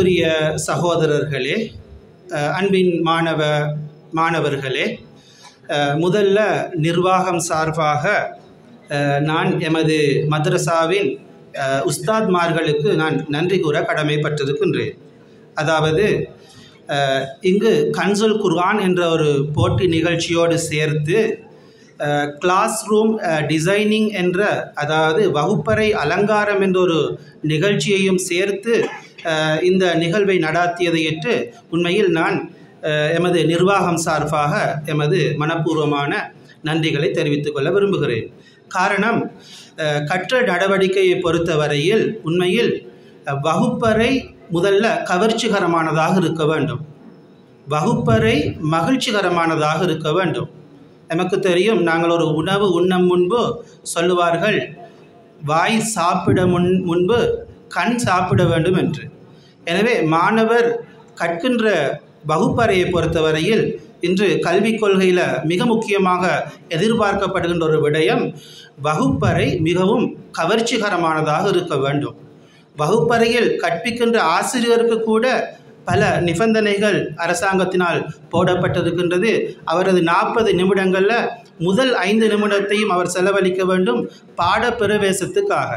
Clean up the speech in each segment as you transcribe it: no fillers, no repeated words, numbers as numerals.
அன்புக்குரிய சகோதரர்களே, அன்பின் மாணவர்களே, முதல்ல நிர்வாகம் சார்பாக நான் எமது மதரசாவின் உஸ்தாத்மார்களுக்கு நான் நன்றி கூற கடமைப்பட்டிருக்கின்றேன். அதாவது இங்கு கன்சுல் குர்ஆன் என்ற ஒரு போட்டி நிகழ்ச்சியோடு சேர்த்து கிளாஸ் ரூம் டிசைனிங் என்ற, அதாவது வகுப்பறை அலங்காரம் என்ற ஒரு நிகழ்ச்சியையும் சேர்த்து இந்த நிகழ்வை நடாத்தியதையிட்டு உண்மையில் நான் எமது நிர்வாகம் சார்பாக எமது மனப்பூர்வமான நன்றிகளை தெரிவித்துக் கொள்ள விரும்புகிறேன். காரணம், கற்றல் நடவடிக்கையை பொறுத்தவரையில் உண்மையில் வகுப்பறை முதல்ல கவர்ச்சிகரமானதாக இருக்க வேண்டும், வகுப்பறை மகிழ்ச்சிகரமானதாக இருக்க வேண்டும். நமக்கு தெரியும், நாங்கள் ஒரு உணவு உண்ணும் முன்பு சொல்லுவார்கள், வாய் சாப்பிட முன்பு கண் சாப்பிட வேண்டும் என்று. எனவே மாணவர் கற்கின்ற வகுப்பறையை பொறுத்தவரையில் இன்று கல்விக் கொள்கையில் மிக முக்கியமாக எதிர்பார்க்கப்படுகின்ற ஒரு விடயம், வகுப்பறை மிகவும் கவர்ச்சிகரமானதாக இருக்க வேண்டும். வகுப்பறையில் கற்பிக்கின்ற ஆசிரியருக்கு கூட பல நிபந்தனைகள் அரசாங்கத்தினால் போடப்பட்டிருக்கின்றது. அவரது 40 நிமிடங்களில் முதல் 5 நிமிடத்தையும் அவர் செலவழிக்க வேண்டும் பாட பிரவேசத்துக்காக.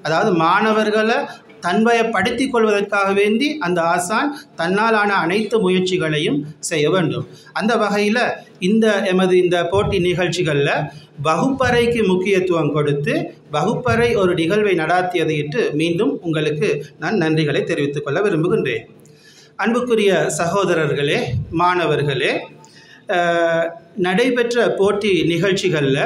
அதாவது மாணவர்களை தன்வயப்படுத்தி கொள்வதற்காக வேண்டி அந்த ஆசான் தன்னாலான அனைத்து முயற்சிகளையும் செய்ய வேண்டும். அந்த வகையில் இந்த போட்டி நிகழ்ச்சிகளில் வகுப்பறைக்கு முக்கியத்துவம் கொடுத்து வகுப்பறை ஒரு நிகழ்வை நடாத்தியதையிட்டு மீண்டும் உங்களுக்கு நான் நன்றிகளை தெரிவித்துக் கொள்ள விரும்புகின்றேன். அன்புக்குரிய சகோதரர்களே, மாணவர்களே, நடைபெற்ற போட்டி நிகழ்ச்சிகளில்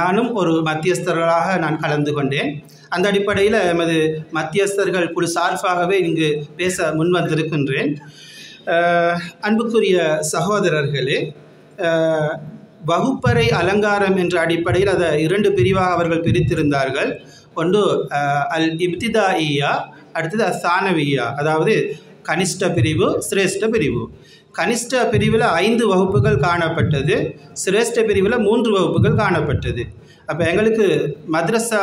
நானும் ஒரு மத்தியஸ்தர்களாக நான் கலந்து கொண்டேன். அந்த அடிப்படையில் எமது மத்தியஸ்தர்கள் குழு சார்பாகவே இங்கு பேச முன்வந்திருக்கின்றேன். அன்புக்குரிய சகோதரர்களே, வகுப்பறை அலங்காரம் என்ற அடிப்படையில் அதை 2 பிரிவாக அவர்கள் பிரித்திருந்தார்கள். ஒன்று அல் இப்திதாயியா, அடுத்தது அசானவியா, அதாவது கனிஷ்ட பிரிவு, சிரேஷ்ட பிரிவு. கனிஷ்ட பிரிவில் 5 வகுப்புகள் காணப்பட்டது, சிரேஷ்ட பிரிவில் 3 வகுப்புகள் காணப்பட்டது. அப்போ எங்களுக்கு மദ്രஸா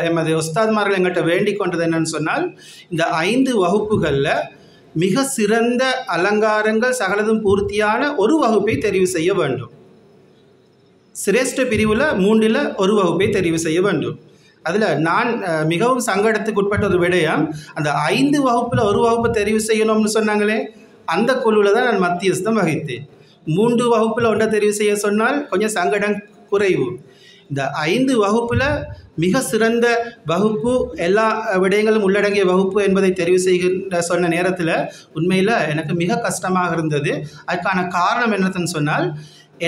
எமது உஸ்தாத்மார்கள் எங்கள்கிட்ட வேண்டிக் கொண்டது என்னன்னு சொன்னால், இந்த 5 வகுப்புகளில் மிக சிறந்த அலங்காரங்கள் சகலதும் பூர்த்தியான ஒரு வகுப்பை தெரிவு செய்ய வேண்டும். சிரேஷ்ட பிரிவில் 3ல் ஒரு வகுப்பை தெரிவு செய்ய வேண்டும். அதில் நான் மிகவும் சங்கடத்துக்கு உட்பட்ட ஒரு விடயம், அந்த 5 வகுப்பில் ஒரு வகுப்பை தெரிவு செய்யணும்னு சொன்னாங்களே, அந்த குழுவில் தான் நான் மத்தியஸ்தம் வகித்தேன். 3 வகுப்பில் ஒன்றை தெரிவு செய்ய சொன்னால் கொஞ்சம் சங்கடம் குறைவு. இந்த 5 வகுப்பில் மிக சிறந்த வகுப்பு, எல்லா விடயங்களும் உள்ளடங்கிய வகுப்பு என்பதை தெரிவு செய்கின்ற சொன்ன நேரத்தில் உண்மையில் எனக்கு மிக கஷ்டமாக இருந்தது. அதுக்கான காரணம் என்னதுன்னு சொன்னால்,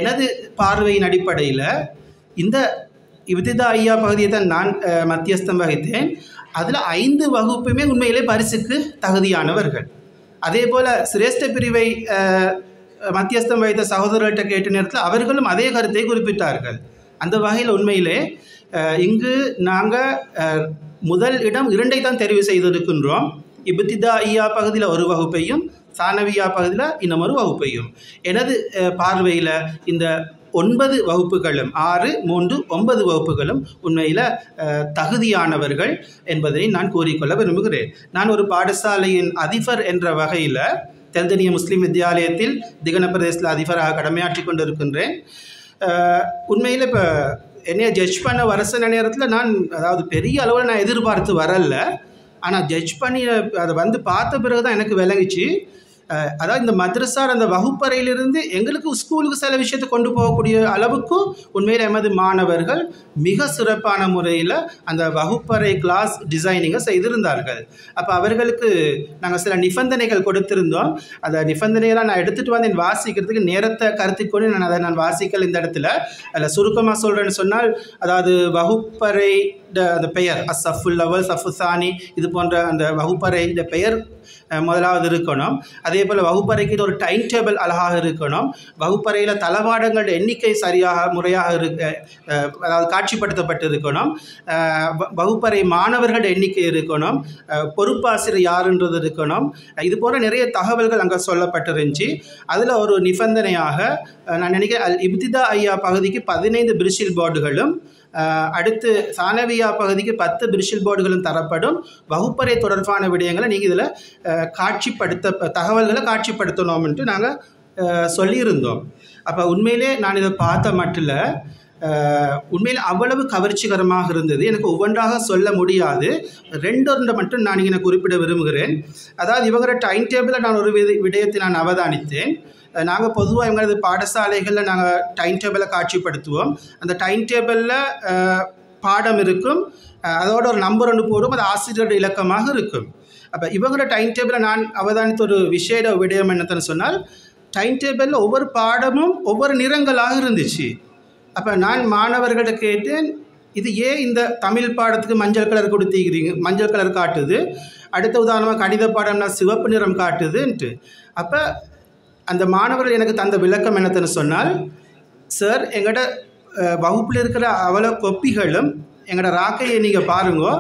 எனது பார்வையின் அடிப்படையில் இந்த இப்திதாயியா பகுதியை தான் நான் மத்தியஸ்தம் வகித்தேன். அதில் 5 வகுப்புமே உண்மையிலே பரிசுக்கு தகுதியானவர்கள். அதே போல் சிரேஷ்ட பிரிவை மத்தியஸ்தம் வகித்த சகோதரர்கள்ட்ட கேட்ட நேரத்தில் அவர்களும் அதே கருத்தை குறிப்பிட்டார்கள். அந்த வகையில் உண்மையிலே இங்கு நாங்கள் முதல் இடம் 2ஐ தான் தெரிவு செய்திருக்கின்றோம். இப்திதாயியா பகுதியில் ஒரு வகுப்பையும் சானவியா பகுதியில் இன்னும் ஒரு வகுப்பையும். எனது பார்வையில் இந்த 9 வகுப்புகளும் 6, 3, 9 வகுப்புகளும் உண்மையில் தகுதியானவர்கள் என்பதை நான் கூறிக்கொள்ள விரும்புகிறேன். நான் ஒரு பாடசாலையின் அதிபர் என்ற வகையில் தெல்தனிய முஸ்லீம் வித்யாலயத்தில் திகன பிரதேசத்தில் அதிபராக கடமையாற்றி கொண்டிருக்கின்றேன். உண்மையில் இப்போ என்னைய ஜட்ஜ் பண்ண வர சில நேரத்தில் நான், அதாவது பெரிய அளவில் நான் எதிர்பார்த்து வரல, ஆனால் ஜட்ஜ் பண்ணி அதை வந்து பார்த்த பிறகு தான் எனக்கு விளங்கிச்சு, அதாவது இந்த மദ്രஸார் அந்த வகுப்பறையிலிருந்து எங்களுக்கு ஸ்கூலுக்கு சில விஷயத்தை கொண்டு போகக்கூடிய அளவுக்கு உண்மையில் எமது மாணவர்கள் மிக சிறப்பான முறையில் அந்த வகுப்பறை கிளாஸ் டிசைனிங்கை செய்திருந்தார்கள். அப்போ அவர்களுக்கு நாங்கள் சில நிபந்தனைகள் கொடுத்திருந்தோம். அந்த நிபந்தனையெல்லாம் நான் எடுத்துகிட்டு வந்து என் வாசிக்கிறதுக்கு நேரத்தை கருத்தில் கொண்டு நான் வாசிக்கல இந்த இடத்துல. அதில் சுருக்கமாக சொல்கிறேன்னு சொன்னால், அதாவது வகுப்பறை அந்த பெயர் சஃபுல் லவல், சஃபு சானி, இது போன்ற அந்த வகுப்பறையின் பெயர் முதலாவது இருக்கணும். அதே போல் வகுப்பறைக்கு ஒரு டைம் டேபிள் அழகாக இருக்கணும். வகுப்பறையில் தளவாடங்களோட எண்ணிக்கை சரியாக முறையாக அதாவது காட்சிப்படுத்தப்பட்டு இருக்கணும். வகுப்பறை மாணவர்களோட எண்ணிக்கை இருக்கணும். பொறுப்பாசிரியர் யாருன்றது இருக்கணும். இது போன்ற நிறைய தகவல்கள் அங்கே சொல்லப்பட்டிருந்துச்சு. அதில் ஒரு நிபந்தனையாக நான் நினைக்கிறேன், அல் இப்திதாயியா பகுதிக்கு 15 பிரிசில் போர்டுகளும் அடுத்து சானவியா பகுதிக்கு 10 பிரிஷில் போர்டுகளும் தரப்படும். வகுப்பறை தொடர்பான விடயங்களை நீங்கள் இதில் தகவல்களை காட்சிப்படுத்தணும்ன்ட்டு நாங்கள் சொல்லியிருந்தோம். அப்போ உண்மையிலே நான் இதை பார்த்த மட்டில் உண்மையில் அவ்வளவு கவர்ச்சிகரமாக இருந்தது. எனக்கு ஒவ்வொன்றாக சொல்ல முடியாது. 2 மட்டும் நான் இங்கே குறிப்பிட விரும்புகிறேன். அதாவது இவங்களோட டைம் டேபிளை நான் ஒரு விடயத்தை நான் அவதானித்தேன். நாங்கள் பொதுவாக எங்களது பாடசாலைகளில் நாங்கள் டைம் டேபிளை காட்சிப்படுத்துவோம். அந்த டைம் டேபிளில் பாடம் இருக்கும், அதோட ஒரு நம்பர் ஒன்று போடும், அது ஆசிரியரோட இலக்கமாக இருக்கும். அப்போ இவங்களோட டைம் டேபிளை நான் அவதானித்த ஒரு விடயம் என்னன்னு சொன்னால், டைம் டேபிளில் ஒவ்வொரு பாடமும் ஒவ்வொரு நிறங்களாக இருந்துச்சு. அப்போ நான் மாணவர்கிட்ட கேட்டேன், இது ஏன் இந்த தமிழ் பாடத்துக்கு மஞ்சள் கலர் கொடுத்திக்கிறீங்க, மஞ்சள் கலர் காட்டுது, அடுத்த உதாரணமாக கணித பாடம்னா சிவப்பு நிறம் காட்டுதுன்ட்டு. அப்போ அந்த மாணவர்கள் எனக்கு தந்த விளக்கம் என்னன்னு சொன்னால், சார் எங்களோட வகுப்பில் இருக்கிற அவ்வளோ கொப்பிகளும் எங்களோட ராக்கையை நீங்கள் பாருங்கோ,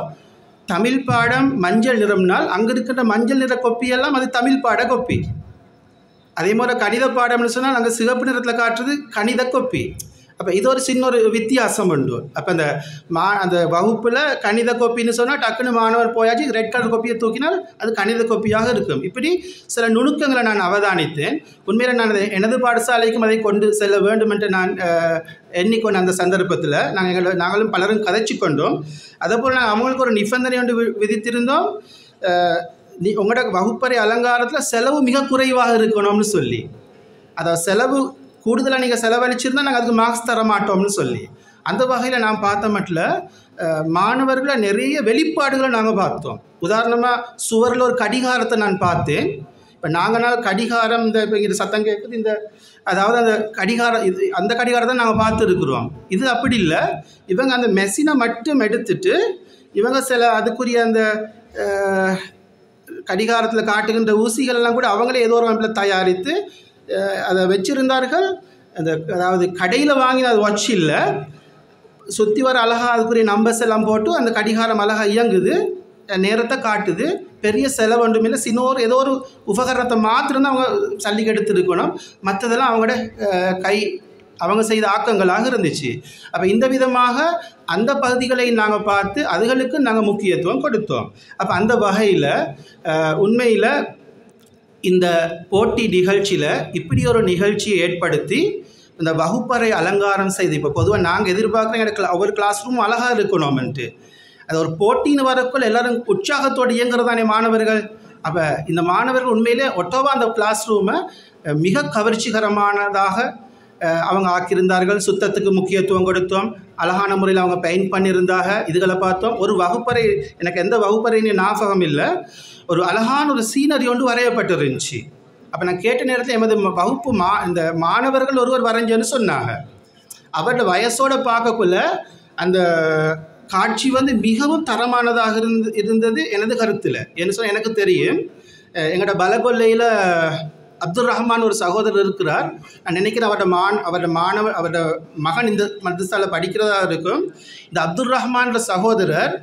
தமிழ் பாடம் மஞ்சள் நிறம்னால் அங்கே இருக்கிற மஞ்சள் நிற கொப்பியெல்லாம் அது தமிழ் பாட கொப்பி. அதே மாதிரி கணித பாடம்னு சொன்னால் அங்கே சிவப்பு நிறத்தில் காட்டுறது கணித கொப்பி. அப்போ இது ஒரு சின்ன ஒரு வித்தியாசம் உண்டு. அப்போ அந்த வகுப்பில் கணித கோப்பின்னு சொன்னால் டக்குன்னு மாணவர் போயாச்சு ரெட் கலர் கோப்பியை தூக்கினால் அது கணித கோப்பியாக இருக்கும். இப்படி சில நுணுக்கங்களை நான் அவதானித்தேன். உண்மையில் நான் எனது பாடசாலைக்கும் அதை கொண்டு செல்ல வேண்டும் என்று நான் எண்ணிக்கொண்ட அந்த சந்தர்ப்பத்தில் நாங்களும் பலரும் கதைச்சி கொண்டோம். அதே போல் நாங்கள் அவங்களுக்கு ஒரு நிபந்தனை ஒன்று விதித்திருந்தோம். உங்களோட வகுப்பறை அலங்காரத்தில் செலவு மிக குறைவாக இருக்கணும்னு சொல்லி, அதாவது செலவு கூடுதலாக நீங்கள் செலவழிச்சிருந்தால் நாங்கள் அதுக்கு மார்க்ஸ் தர மாட்டோம்னு சொல்லி. அந்த வகையில் நான் பார்த்த மட்டும் மாணவர்களை நிறைய வெளிப்பாடுகளை நாங்கள் பார்த்தோம். உதாரணமாக சுவரில் ஒரு கடிகாரத்தை நான் பார்த்தேன். இப்போ நாங்கள் கடிகாரம் இப்போ இங்கே சத்தம் கேட்குது, அதாவது அந்த கடிகாரம் அந்த கடிகாரத்தை நாங்கள் பார்த்துருக்குறோம். இது அப்படி இல்லை. இவங்க அந்த மெஷினை மட்டும் எடுத்துட்டு இவங்க சில அதுக்குரிய அந்த கடிகாரத்தில் காட்டுகின்ற ஊசிகள்லாம் கூட அவங்களே ஏதோ ஒரு அமைப்பில் தயாரித்து அதை வச்சுருந்தார்கள். அதாவது கடையில் வாங்கின அது வாட்ச் இல்லை, சுற்றி வர அழகாக அதுக்குரிய நம்பர்ஸ் எல்லாம் போட்டு அந்த கடிகாரம் அழகாக இயங்குது, நேரத்தை காட்டுது. பெரிய செலவு ஒன்றும் இல்லை, ஏதோ ஒரு உபகரணத்தை மாத்திரம்தான் அவங்க சல்லிக்கு எடுத்துருக்கணும். மற்றதெல்லாம் அவங்களோட அவங்க செய்த ஆக்கங்களாக இருந்துச்சு. அப்போ இந்த விதமாக அந்த பகுதிகளை நாங்கள் பார்த்து அதுகளுக்கு நாங்கள் முக்கியத்துவம் கொடுத்தோம். அப்போ அந்த வகையில் உண்மையில் இந்த போட்டி நிகழ்ச்சியில் இப்படி ஒரு நிகழ்ச்சியை ஏற்படுத்தி இந்த வகுப்பறை அலங்காரம் செய்து, இப்போ பொதுவாக நாங்கள் எதிர்பார்க்குறோம் எனக்கு ஒவ்வொரு கிளாஸ் ரூமும் அழகாக இருக்கணும்ன்ட்டு. அது ஒரு போட்டின்னு வரக்குள்ள எல்லோரும் உற்சாகத்தோடு இயங்குறதானே மாணவர்கள். அப்போ இந்த மாணவர்கள் உண்மையிலே ஒட்டோவா அந்த கிளாஸ் ரூமை மிக கவர்ச்சிகரமானதாக அவங்க ஆக்கியிருந்தார்கள். சுத்தத்துக்கு முக்கியத்துவம் கொடுத்தோம், அழகான முறையில் அவங்க பெயிண்ட் பண்ணியிருந்தாங்க. இதுகளை பார்த்தோம். ஒரு வகுப்பறை, எனக்கு எந்த வகுப்பறைன்னு ஞாபகம் இல்லை, ஒரு அழகான ஒரு சீனரி ஒன்று வரையப்பட்டிருந்துச்சு. அப்போ நான் கேட்ட நேரத்தில் எமது வகுப்பு இந்த மாணவர்கள் ஒருவர் வரைஞ்சேன்னு சொன்னாங்க. அவரோட வயசோடு பார்க்கக்குள்ள அந்த காட்சி மிகவும் தரமானதாக இருந்தது எனது கருத்தில். என்ன சொன்னால் எனக்கு தெரியும், எங்களோட பலகொல்லையில் அப்துல் ரஹ்மான் ஒரு சகோதரர் இருக்கிறார். நான் நினைக்கிறேன் அவரோட மகன் இந்த மதரசாவில் படிக்கிறதா இருக்கும். இந்த அப்துல் ரஹ்மான்ற சகோதரர்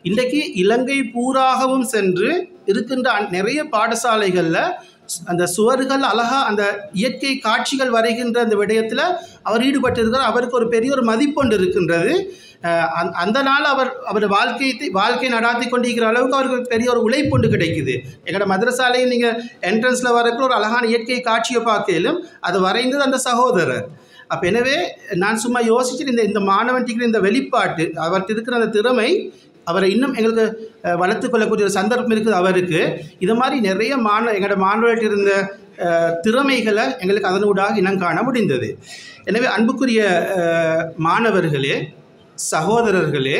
இன்றைக்கு இலங்கை பூராகவும் சென்று இருக்கின்ற நிறைய பாடசாலைகளில் அந்த சுவர்கள் அழகாக அந்த இயற்கை காட்சிகள் வரைகின்ற அந்த விடயத்தில் அவர் ஈடுபட்டிருக்கிறார். அவருக்கு ஒரு பெரிய ஒரு மதிப்பொண்டு இருக்கின்றது. அந்த நாள் அவர் வாழ்க்கையை நடாத்தி கொண்டிருக்கிற அளவுக்கு அவருக்கு பெரிய ஒரு உழைப்புண்டு கிடைக்குது. எங்களோட மதரசாலையும் நீங்கள் என்ட்ரன்ஸில் வரக்குள்ள ஒரு அழகான இயற்கை காட்சியை பார்க்கலும் அது வரைந்தது அந்த சகோதரர். அப்போ எனவே நான் சும்மா யோசிச்சுட்டு இந்த மாணவன்ட்டிக்கிற இந்த வெளிப்பாட்டு அவர்கிட்ட இருக்கிற அந்த திறமை அவரை இன்னும் எங்களுக்கு வளர்த்து கொள்ளக்கூடிய ஒரு சந்தர்ப்பம் இருக்குது அவருக்கு. இது மாதிரி நிறைய எங்களோட மாணவர்கள்ட்ட இருந்த திறமைகளை எங்களுக்கு அதனூடாக இனம் காண முடிந்தது. எனவே அன்புக்குரிய மாணவர்களே, சகோதரர்களே,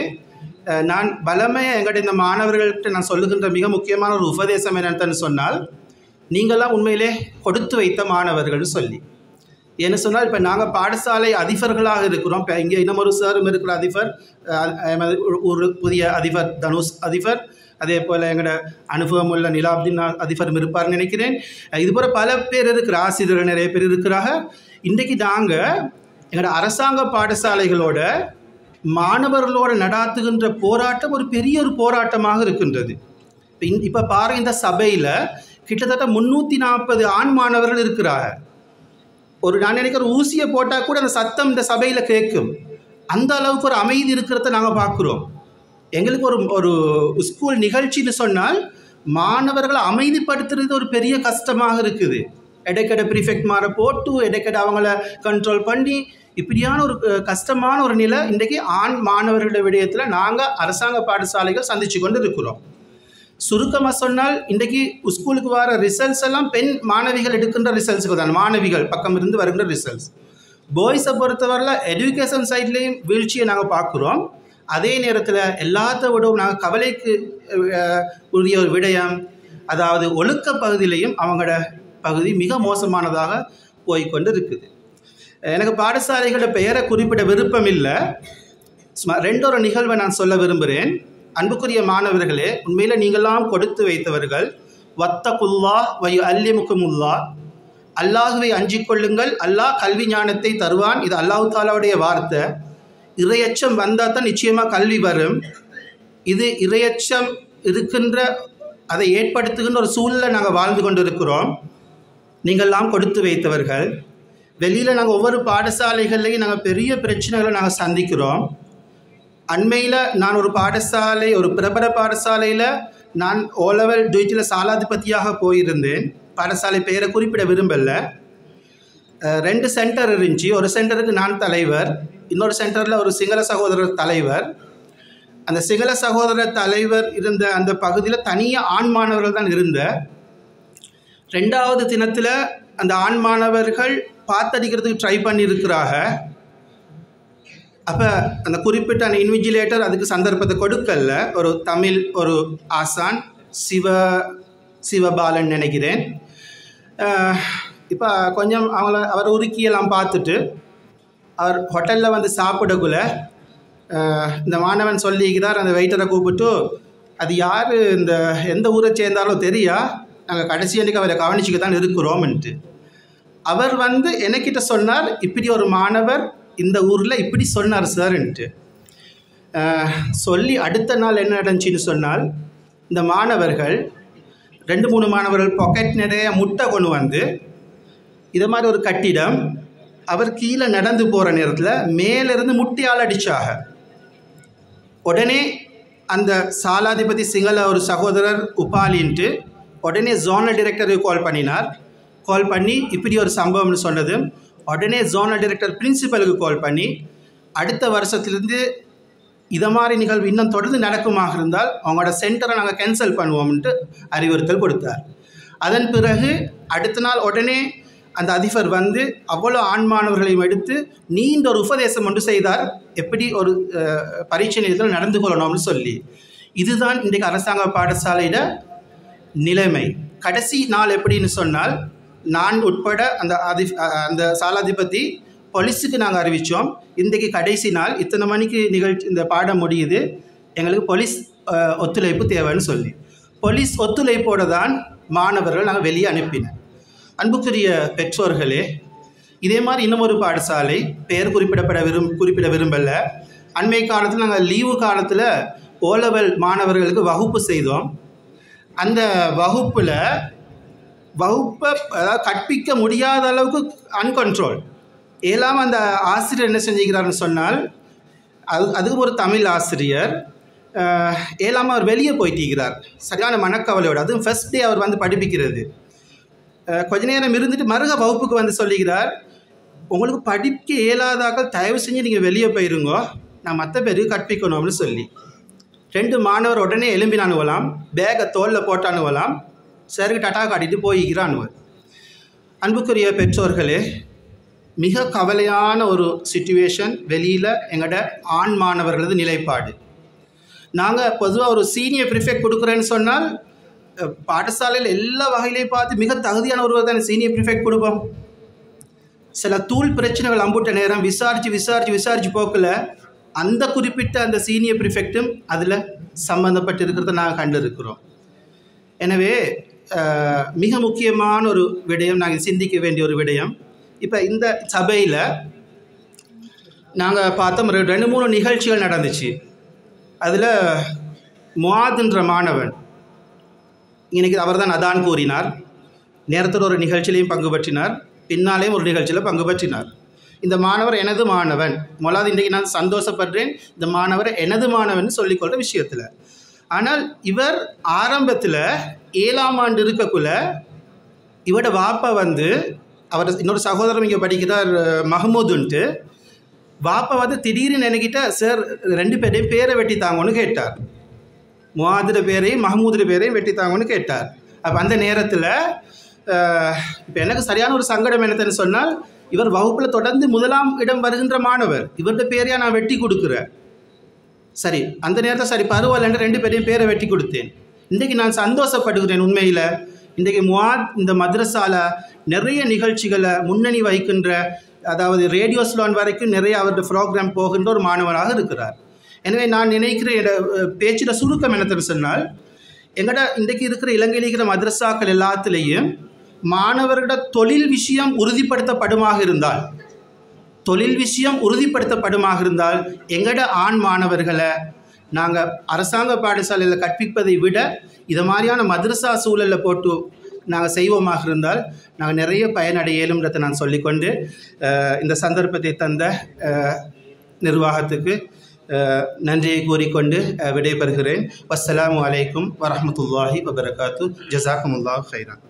நான் பலமையாக எங்களுடைய இந்த மாணவர்கள்ட்ட நான் சொல்லுகின்ற மிக முக்கியமான ஒரு உபதேசம் என்னன்னு சொன்னால், நீங்களாம் உண்மையிலே கொடுத்து வைத்த மாணவர்கள்னு சொல்லி. என்ன சொன்னால், இப்போ நாங்கள் பாடசாலை அதிபர்களாக இருக்கிறோம். இப்போ இங்கே இன்னும் ஒரு சாரும் இருக்கிற அதிபர், ஒரு புதிய அதிபர் தனுஷ் அதிபர், அதே போல் எங்களோட அனுபவம் உள்ள நிலாப்தீன் அதிபரும் இருப்பார்னு நினைக்கிறேன். இதுபோல் பல பேர் இருக்கிற ஆசிரியர்கள் நிறைய பேர் இருக்கிறாங்க. இன்றைக்கு நாங்கள் எங்களோட அரசாங்க பாடசாலைகளோட மாணவர்களோடு நடாத்துகின்ற போராட்டம் ஒரு பெரிய ஒரு போராட்டமாக இருக்கின்றது. இப்போ பாருங்கள், இந்த சபையில் கிட்டத்தட்ட 340 ஆண் மாணவர்கள் இருக்கிறாங்க. நான் நினைக்கிற ஊசியை போட்டால் கூட அந்த சத்தம் இந்த சபையில் கேட்கும். அந்த அளவுக்கு ஒரு அமைதி இருக்கிறத நாங்கள் பார்க்குறோம். எங்களுக்கு ஒரு ஸ்கூல் நிகழ்ச்சின்னு சொன்னால் மாணவர்களை அமைதிப்படுத்துறது ஒரு பெரிய கஷ்டமாக இருக்குது. இடைக்கடை ப்ரிஃபெக்ட் மாற போட்டு இடைக்கடை அவங்கள கண்ட்ரோல் பண்ணி இப்படியான ஒரு கஷ்டமான ஒரு நிலை இன்றைக்கி ஆண் மாணவர்களுடைய விடயத்தில் நாங்கள் அரசாங்க பாடசாலைகள் சந்தித்து கொண்டு இருக்கிறோம். சுருக்கமாக சொன்னால் இன்றைக்கி ஸ்கூலுக்கு வர ரிசல்ட்ஸ் எல்லாம் பெண் மாணவிகள் எடுக்கின்ற ரிசல்ட்ஸுக்கு தான், மாணவிகள் பக்கம் இருந்து வருகின்ற ரிசல்ட்ஸ். பாய்ஸை பொறுத்தவரையில் எஜுகேஷன் சைட்லேயும் வீழ்ச்சியை நாங்கள் பார்க்குறோம். அதே நேரத்தில் எல்லாத்த விடவும் நாங்கள் கவலைக்கு உரிய ஒரு விடயம், அதாவது ஒழுக்க பகுதியிலையும் அவங்களோட பகுதி மிக மோசமானதாக போய்கொண்டு இருக்குது. எனக்கு பாடசாலைகளோட பெயரை குறிப்பிட விருப்பம் இல்லை. ரெண்டொரு நிகழ்வை நான் சொல்ல விரும்புகிறேன். அன்புக்குரிய மாணவர்களே, உண்மையில் நீங்களாம் கொடுத்து வைத்தவர்கள். வத்தகுல்லா வயு அல்லிமுக்குமுல்லா, அல்லாஹுவை அஞ்சிக் கொள்ளுங்கள், அல்லாஹ் கல்வி ஞானத்தை தருவான். இது அல்லாஹு தாலாவுடைய வார்த்தை. இறையச்சம் வந்தால் தான் நிச்சயமாக கல்வி வரும். இது இறையச்சம் இருக்கின்ற, அதை ஏற்படுத்துகின்ற ஒரு சூழலை நாங்கள் வாழ்ந்து கொண்டு இருக்கிறோம். நீங்கள்லாம் கொடுத்து வைத்தவர்கள். வெளியில் நாங்கள் ஒவ்வொரு பாடசாலைகள்லையும் நாங்கள் பெரிய பிரச்சனைகளை நாங்கள் சந்திக்கிறோம். அண்மையில் நான் ஒரு பாடசாலை, ஒரு பிரபல பாடசாலையில் நான் ஓலெவல் டியூட்டியில் சாலாதிபதியாக போயிருந்தேன். பாடசாலை பெயரை குறிப்பிட விரும்பலை. 2 சென்டர் இருந்துச்சு. ஒரு சென்டருக்கு நான் தலைவர், இன்னொரு சென்டரில் ஒரு சிங்கள சகோதரர் தலைவர். அந்த சிங்கள சகோதரர் தலைவர் இருந்த அந்த பகுதியில் தனியாக ஆண் மாணவர்கள் தான் இருந்த. 2வது தினத்தில் அந்த ஆண் மாணவர்கள் பார்த்தடிக்கிறதுக்கு ட்ரை பண்ணியிருக்கிறாங்க. அப்போ அந்த குறிப்பிட்ட அந்த இன்விஜிலேட்டர் அதுக்கு சந்தர்ப்பத்தை கொடுக்கல. ஒரு தமிழ் ஒரு ஆசான் சிவபாலன் நினைக்கிறேன். இப்போ கொஞ்சம் அவர் உருக்கியெல்லாம் பார்த்துட்டு அவர் ஹோட்டலில் வந்து சாப்பிடக்குள்ள இந்த மாணவன் சொல்லிக்கிறார், அந்த வெயிட்டரை கூப்பிட்டு, அது யார், இந்த எந்த ஊரை சேர்ந்தாரோ தெரியா, நாங்கள் கடைசி அன்றைக்கு அவரை கவனிச்சுக்க தான் இருக்கிறோம்ன்ட்டு. அவர் வந்து எனக்கிட்ட சொன்னார், இப்படி ஒரு மாணவர் இந்த ஊரில் இப்படி சொன்னார் சார்ன்ட்டு. சொல்லி அடுத்த நாள் என்ன நடந்துச்சின்னு சொன்னால், இந்த மாணவர்கள் 2-3 மாணவர்கள் பாக்கெட் நிறைய முட்டை கொண்டு வந்து, இதை மாதிரி ஒரு கட்டிடம், அவர் கீழே நடந்து போகிற நேரத்தில் மேலிருந்து முட்டையால் அடித்தாங்க. உடனே அந்த சாலாதிபதி சிங்கள ஒரு சகோதரர் உபாலின்ட்டு உடனே ஜோனல் டைரக்டருக்கு கால் பண்ணினார். கால் பண்ணி இப்படி ஒரு சம்பவம்னு சொன்னது. உடனே ஜோனல் டைரக்டர் பிரின்சிபலுக்கு கால் பண்ணி, அடுத்த வருஷத்துலேருந்து இதை மாதிரி நிகழ்வு இன்னும் தொடர்ந்து நடக்குமாக இருந்தால் அவங்களோட சென்டரை நாங்கள் கேன்சல் பண்ணுவோம்ன்ட்டு அறிவுறுத்தல் கொடுத்தார். அதன் பிறகு அடுத்த நாள் உடனே அந்த அதிபர் வந்து அவ்வளோ ஆண் மாணவர்களையும் எடுத்து நீண்ட ஒரு உபதேசம் ஒன்று செய்தார், எப்படி ஒரு பரீட்சை நேரத்தில் நடந்து கொள்ளணும்னு சொல்லி. இதுதான் இன்றைக்கு அரசாங்க பாடசாலையிட நிலைமை. கடைசி நாள் எப்படின்னு சொன்னால், நான் உட்பட அந்த சாலாதிபதி போலீஸுக்கு நாங்கள் அறிவித்தோம், இன்றைக்கு கடைசி நாள், இத்தனை மணிக்கு நிகழ்ச்சி இந்த பாடம் முடியுது, எங்களுக்கு போலீஸ் ஒத்துழைப்பு தேவைன்னு சொல்லி. போலீஸ் ஒத்துழைப்போடு தான் மாணவர்கள் நாங்கள் வெளியே அனுப்பினோம். அன்புக்குரிய பெற்றோர்களே, இதே மாதிரி இன்னும் ஒரு பாடசாலை, பெயர் குறிப்பிட விரும்பலை. அண்மை காலத்தில் நாங்கள் லீவு காலத்தில் ஓலெவல் மாணவர்களுக்கு வகுப்பு செய்தோம். அந்த வகுப்பை அதாவது கற்பிக்க முடியாத அளவுக்கு அன்கண்ட்ரோல் இல்லாமல் அந்த ஆசிரியர் என்ன செஞ்சுக்கிறாருன்னு சொன்னால், அதுக்கு ஒரு தமிழ் ஆசிரியர் இல்லாமல் அவர் வெளியே போயிட்டிருக்கிறார், சரியான மனக்கவலையோடு. அதுவும் ஃபர்ஸ்ட் டே அவர் வந்து படிப்பிக்கிறது. கொஞ்ச நேரம் இருந்துட்டு மறுக வகுப்புக்கு வந்து சொல்லிக்கிறார், உங்களுக்கு படிக்க இயலாதாக்கள் தயவு செஞ்சு நீங்கள் வெளியே போயிருங்கோ, நான் மற்ற பேருக்கு கற்பிக்கணும்னு சொல்லி. 2 மாணவர் உடனே எலும்பினானுவலாம், பேகை தோளில் போட்டானுவலாம், சருக்கு டட்டா காட்டிட்டு போய்கிறானுவர். அன்புக்குரிய பெற்றோர்களே, மிக கவலையான ஒரு சிச்சுவேஷன் வெளியில் எங்களோட ஆண் மாணவர்களது நிலைப்பாடு. நாங்கள் பொதுவாக ஒரு சீனியர் ப்ரிஃபெக்ட் கொடுக்குறேன்னு சொன்னால் பாடசாலையில் எல்லா வகையிலையும் பார்த்து மிக தகுதியான ஒருவர் தான் சீனியர் ப்ரிஃபெக்ட் கொடுப்போம். சில தூள் பிரச்சனைகள் அம்புட்ட நேரம் விசாரித்து போக்கல அந்த குறிப்பிட்ட அந்த சீனியர் ப்ரிஃபெக்டும் அதில் சம்மந்தப்பட்டு இருக்கிறத நாங்கள் கண்டிருக்கிறோம். எனவே மிக முக்கியமான ஒரு விடயம், நாங்கள் சிந்திக்க வேண்டிய ஒரு விடயம். இப்போ இந்த சபையில் நாங்கள் பார்த்தோம், 2-3 நிகழ்ச்சிகள் நடந்துச்சு. அதில் முஆத்ன்ற மாணவன், இன்றைக்கி அவர் தான் அதான் கூறினார், நேரத்தில் ஒரு நிகழ்ச்சியிலையும் பங்கு பற்றினார், பின்னாலேயும் ஒரு நிகழ்ச்சியில் பங்கு பற்றினார். இந்த மாணவர் எனது மாணவன், முதலாவது இன்றைக்கு நான் சந்தோஷப்படுறேன் இந்த மாணவரை எனது மாணவன் சொல்லிக்கொள்கிற விஷயத்தில். ஆனால் இவர் ஆரம்பத்தில் 7ஆம் ஆண்டு இருக்கக்குள்ள இவரோட வாப்பா வந்து அவர் இன்னொரு சகோதரர் இங்கே படிக்கிறார் மஹமூதுன்ட்டு, வாப்பா வந்து திடீர்னு நினைக்கிட்ட சார் 2 பேரையும் பேரை வெட்டித்தாங்கன்னு கேட்டார். முஆதுட பேரையும் மஹமூதுட பேரையும் வெட்டித்தாங்கன்னு கேட்டார். அப்போ அந்த நேரத்தில் இப்போ எனக்கு சரியான ஒரு சங்கடம் என்னன்னு சொன்னால், இவர் வகுப்பில் தொடர்ந்து 1ஆம் இடம் வருகின்ற மாணவர், இவருடைய பேரையா நான் வெட்டி கொடுக்குறேன். சரி, அந்த நேரத்தில் சரி பரவாயில்லன்னு 2 பேரையும் பேரை வெட்டி கொடுத்தேன். இன்றைக்கு நான் சந்தோஷப்படுகிறேன். உண்மையில் இன்றைக்கு முஆத் இந்த மദ്രஸால நிறைய நிகழ்ச்சிகளை முன்னணி வகிக்கின்ற, அதாவது ரேடியோ ஸ்லான் வரைக்கும் நிறைய அவருடைய ப்ரோக்ராம் போகின்ற ஒரு மாணவராக இருக்கிறார். எனவே நான் நினைக்கிறேன் பேச்சில் சுருக்கம் என்னன்னு சொன்னால், எங்கள்ட இன்றைக்கு இருக்கிற இலங்கையில் இருக்கிற மദ്രஸாக்கள் எல்லாத்துலேயும் மாணவர்களோட தொழில் விஷயம் உறுதிப்படுத்தப்படுமாக இருந்தால் எங்கள்ட ஆண் மாணவர்களை நாங்கள் அரசாங்க பாடசாலையில் கற்பிப்பதை விட இதை மாதிரியான மദ്രஸா சூழலில் போட்டு நாங்கள் செய்வோமாக இருந்தால் நாங்கள் நிறைய பயனடையலும்ன்றதை நான் சொல்லிக்கொண்டு இந்த சந்தர்ப்பத்தை தந்த நிர்வாகத்துக்கு நன்றியை கூறிக்கொண்டு விடைபெறுகிறேன். வஸ்ஸலாமு அலைக்கும் வரஹ்மத்துல்லாஹி வபரகாத்து. ஜஸாக்குமுல்லாஹு ஹைரன்.